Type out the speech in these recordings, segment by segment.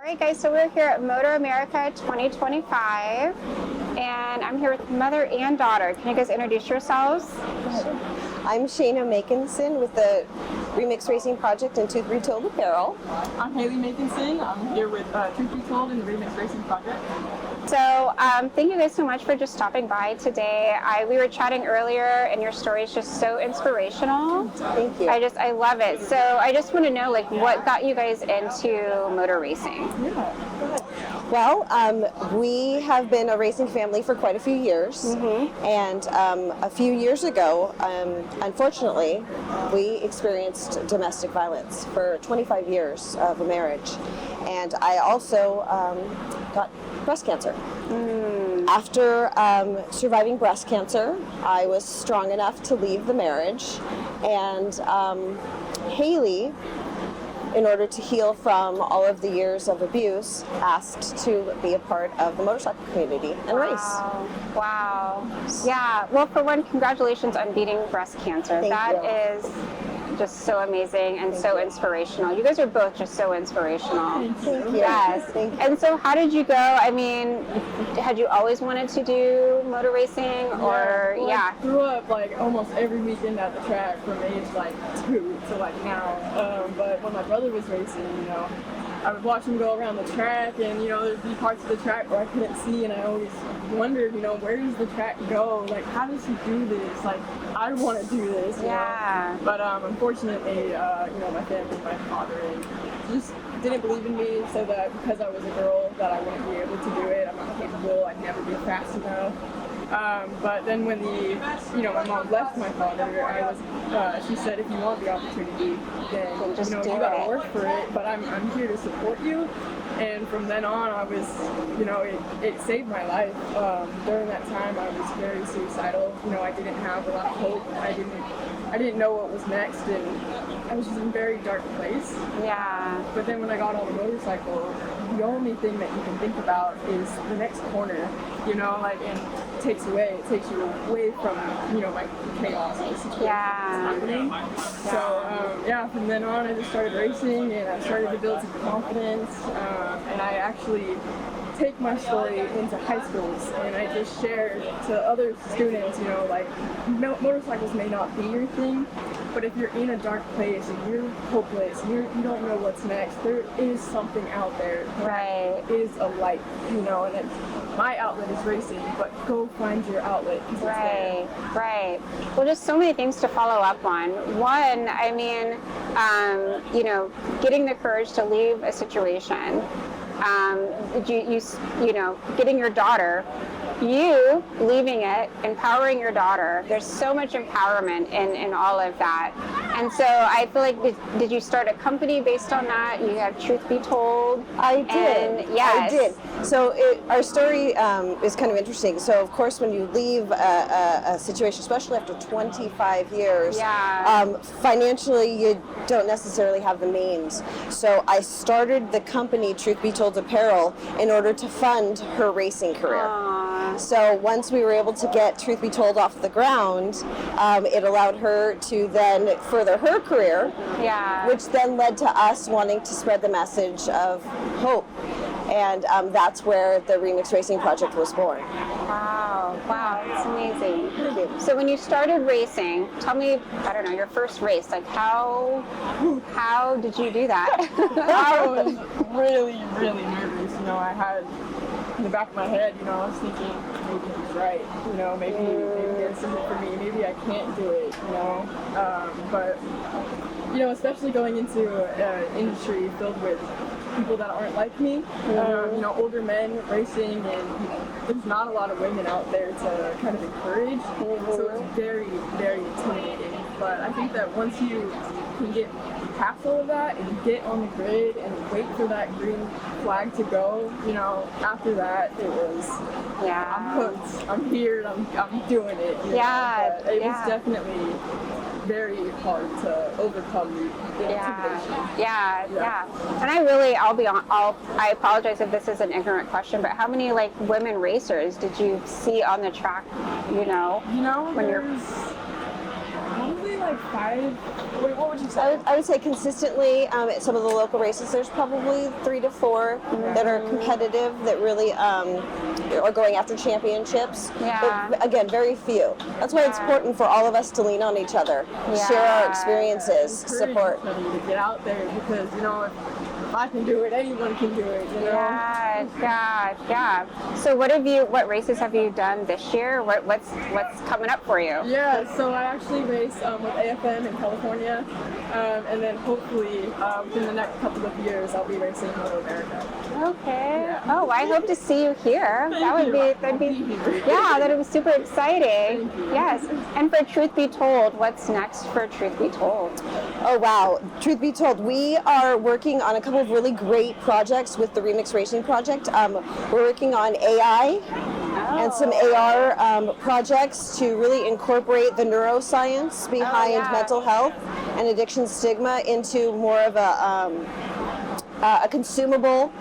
Alright guys, so we're here at MotoAmerica 2025 and I'm here with mother and daughter. Can you guys introduce yourselves? I'm Shanea Makinson with the Remix Racing Project and Truth Be Told Apparel. I'm Hailey Makinson. I'm here with Truth Be Told and the Remix Racing Project. So thank you guys so much for just stopping by today. We were chatting earlier and your story is just so inspirational. Thank you. I love it. So I just want to know, like, what got you guys into motor racing? Well, we have been a racing family for quite a few years, and a few years ago, unfortunately, we experienced domestic violence for 25 years of a marriage, and I also got breast cancer. After surviving breast cancer, I was strong enough to leave the marriage, and Hailey, in order to heal from all of the years of abuse, asked to be a part of the motorcycle community and race. Wow. Yeah. Well, for one, congratulations on beating breast cancer. That is just so amazing and so inspirational. You guys are both just so inspirational. Thank you. Yes. Thank you. And so how did you go? I mean, had you always wanted to do motor racing or I grew up like almost every weekend at the track from age like 2 to like now. But when my brother was racing, I would watch him go around the track, and there'd be parts of the track where I couldn't see, and I always wondered, where does the track go? Like, how does he do this? Like, I want to do this. You know? But unfortunately, my family, my father, just didn't believe in me, so that because I was a girl, that I wouldn't be able to do it. I'm not capable. I'd never be fast enough. But then when my mom left my father, she said, if you want the opportunity, then you gotta work for it. But I'm here to support you. And from then on, I was, it saved my life. During that time, I was very suicidal. I didn't have a lot of hope. I didn't know what was next, and I was just in a very dark place. Yeah. But then when I got on the motorcycle, the only thing that you can think about is the next corner, and it takes you away from, my chaos and the situation that's happening. So, from then on, I just started racing, and I started to build some confidence, and I actually take my story into high schools, and I just share to other students, motorcycles may not be your thing, but if you're in a dark place and you're hopeless, you don't know what's next, there is something out there. Right. There is a light, and my outlet is racing, but go find your outlet. Right. Well, just so many things to follow up on. One, I mean, getting the courage to leave a situation. Getting your daughter, you leaving it, empowering your daughter. There's so much empowerment in all of that. And so I feel like, did you start a company based on that? You have Truth Be Told? I did. I did. So our story is kind of interesting. So of course, when you leave a situation, especially after 25 years, financially you don't necessarily have the means. So I started the company Truth Be Told Apparel in order to fund her racing career. So once we were able to get Truth Be Told off the ground, it allowed her to then further her career, which then led to us wanting to spread the message of hope. And that's where the Remix Racing Project was born. Wow, that's amazing. Thank you. So when you started racing, tell me, I don't know, your first race, like how did you do that? I was really, really nervous. I had in the back of my head, I was thinking, maybe he's right. Maybe this isn't for me. Maybe I can't do it. But especially going into an industry filled with people that aren't like me, older men racing, and there's not a lot of women out there to kind of encourage, so it's very, very intimidating. But I think that once you can get past all of that and get on the grid and wait for that green flag to go, after that it was, I'm hooked, I'm here, I'm doing it. It was definitely very hard to overcome the intimidation. And I apologize if this is an ignorant question, but how many women racers did you see on the track, when you're probably Probably like 5. What would you say? I would say consistently at some of the local races, there's probably 3 to 4 that are competitive, that really are going after championships. Yeah. But again, very few. That's why it's important for all of us to lean on each other, share our experiences, support. Encourage each other to get out there, because you know, if I can do it, anyone can do it. You know. Yeah. So what races have you done this year? What's coming up for you? Yeah, so I actually race with AFM in California, and then hopefully within the next couple of years I'll be racing MotoAmerica. Okay. Yeah. Oh, I hope to see you here. That'd be super exciting. Yes. And for Truth Be Told, what's next for Truth Be Told? Oh wow, Truth Be Told, we are working on a couple of really great projects with the Remix Racing Project. We're working on AI and some AR projects to really incorporate the neuroscience behind mental health and addiction stigma into more of a consumable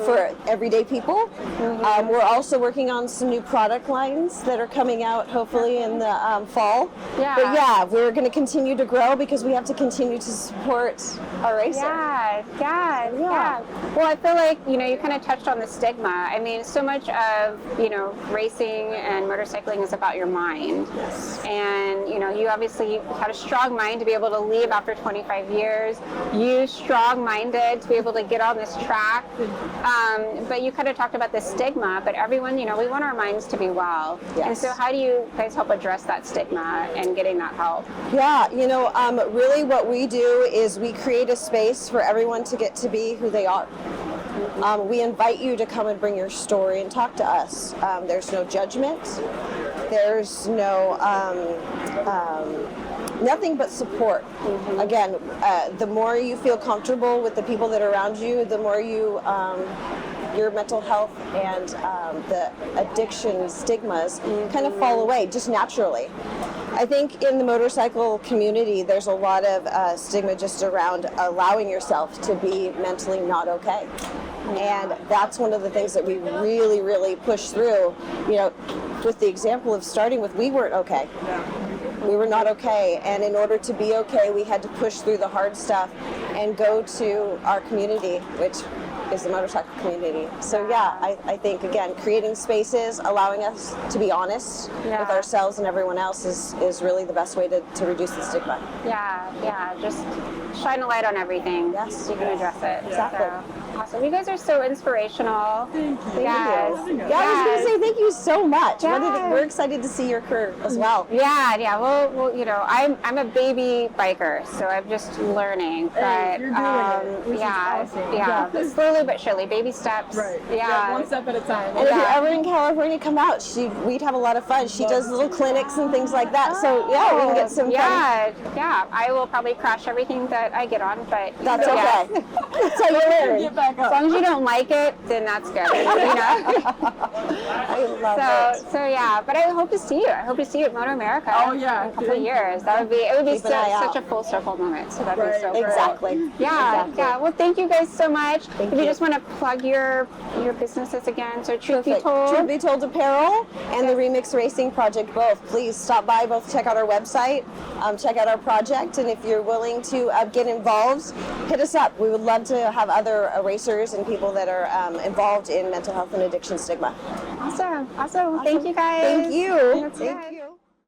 for everyday people. We're also working on some new product lines that are coming out hopefully in the fall. Yeah. But yeah, we're going to continue to grow because we have to continue to support our racing. Yeah. Well, I feel like, you kind of touched on the stigma. I mean, so much of, racing and motorcycling is about your mind. Yes. And, you obviously had a strong mind to be able to leave after 25 years. You strong-minded to be able to get on this track. But you kind of talked about the stigma, but everyone, we want our minds to be well. Yes. And so how do you guys help address that stigma and getting that help? Yeah, really what we do is we create a space for everyone to get to be who they are. We invite you to come and bring your story and talk to us. There's no judgment. There's no nothing but support. Again, the more you feel comfortable with the people that are around you, the more your mental health and the addiction stigmas kind of fall away just naturally. I think in the motorcycle community, there's a lot of stigma just around allowing yourself to be mentally not okay. And that's one of the things that we really, really push through, with the example of starting with, we weren't okay. We were not okay, and in order to be okay, we had to push through the hard stuff and go to our community, which is the motorcycle community. So yeah, I think, again, creating spaces, allowing us to be honest with ourselves and everyone else is really the best way to reduce the stigma. Yeah, just shine a light on everything. Yes. So you can address it. Exactly. So, awesome. You guys are so inspirational. Thank you. Yes. Yeah, I was going to say thank you so much. Yes. We're excited to see your career as well. Yeah. Well, I'm a baby biker, so I'm just learning. Hey, But you're doing it, which is awesome. But slowly but surely, baby steps. Right. Yeah. One step at a time. And if you're ever in California, come out. We'd have a lot of fun. She does little clinics and things like that. So yeah, we can get some fun. Yeah. I will probably crash everything that I get on, but That's okay. That's how you learn. Get back As up. long as you don't like it, then that's good. I love it. So yeah, but I hope to see you. I hope to see you at MotoAmerica. Oh, yeah. in a couple of years. It would be Keep an eye out. such a full circle moment. So that'd be so great. Exactly. Yeah. Well, thank you guys so much. If you you. just want to plug your businesses again, so Truth Be Perfect. Told. Truth Be Told Apparel and the Remix Racing Project, both. Please stop by, both check out our website, check out our project, and if you're willing to get involved, hit us up. We would love to have other racers and people that are involved in mental health and addiction stigma. Awesome. Thank you guys. Thank you. That's Thank good. you.